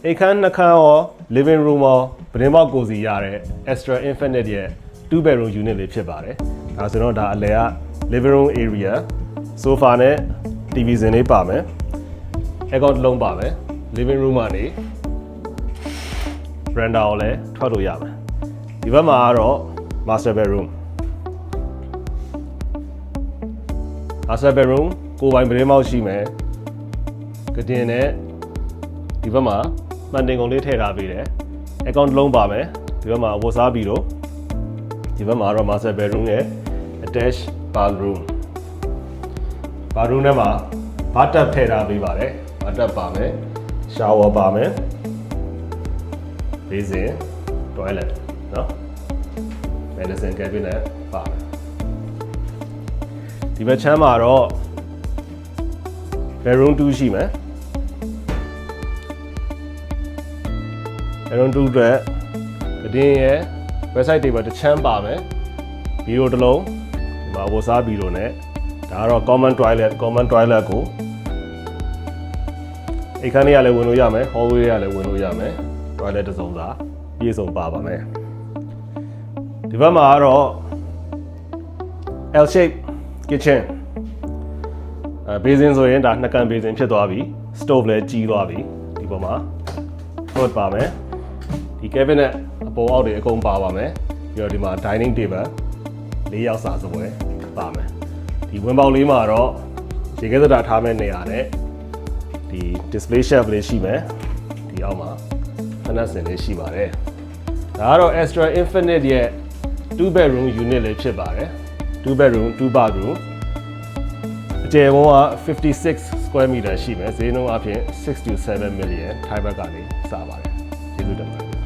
အိမ်ခန်းနှစ်ခန်းရော living room ရောပတင်းပေါက်ကိုစီရတဲ့ extra infinite ရဲ့ 2 bedroom unit လေးဖြစ်ပါတယ်ဒါဆိုတော့ဒါအလယ်က living room area sofa နဲ့ TV စင်လေးပါမယ် aircon တစ်လုံးပါမယ် living room ကနေ veranda ကိုလည်းထွက်လို့ရမယ်ဒီဘက်မှာကတော့ master bedroom ကိုပိုင်ပတင်းပေါက်ရှိမယ်ကတင်နဲ့ဒီဘက်မှာမှန်တင်ကုန်လေးထည့်ထားပေးတယ် aircon တစ်လုံးပါမယ်ဒီဘက်မှာဝတ်စားပြီးတော့ဒီဘက်မှာတော့ master bedroom နဲ့ attached bathroom ထဲမှာ bathtub ထည့်ထားပေးပါတယ် bathtub ပါမယ် shower ပါမယ် basin toilet နော် medicine cabinet ပါမယ်ဒီဘက်ချမ်းမှာတော့ bedroom 2ရှိမယ် bedroom 2အတွက်ကတင်ရဲ့ website တွေမှာတစ်ချမ်းပါမယ်ဗီဒီယိုတစ်လုံးဒီမှာဝတ်စားဗီဒီယိုနဲ့ဒါကတော့ common toilet ကိုအိမ်ခန်းလေးရလည်းဝင်လို့ရမယ် hallway ရလည်းဝင်လို့ရမယ် toilet တစ်စုံစာပြည့်စုံပါပါမယ်ဒီဘက်မှာကတော့ L shape kitchen basin ဆိုရင်ဒါနှစ်ကန် basin ဖြစ်သွားပြီ stove လည်းကြီးသွားပြီဒီပေါ်မှာ pot ပါမယ်ဒီ cabinet အပေါ်အောက်တွေအကုန်ပါပါမယ်ပြီးတော့ဒီမှာ dining table ၄ယောက်စာစပွဲပါမယ်ဒီဝင်းပေါက်လေးမှာတော့ရေခဲစတာထားမဲ့နေရာနဲ့ဒီ display shelf လေးရှိမယ်ဒီအောက်မှာဖနက်စင်လေးရှိပါတယ်ဒါကတော့ extra infinite ရဲ့ 2 bedroom unit လေးဖြစ်ပါတယ်2 bedroom 2 bathroom အကျယ်ပုံးက56 square meter ရှိမယ်ဈေးနှုန်းအပြင်6 to 7 million ထိုင်းဘက်ကနေစပါတယ်ကျေးဇူးတင်ပါတယ်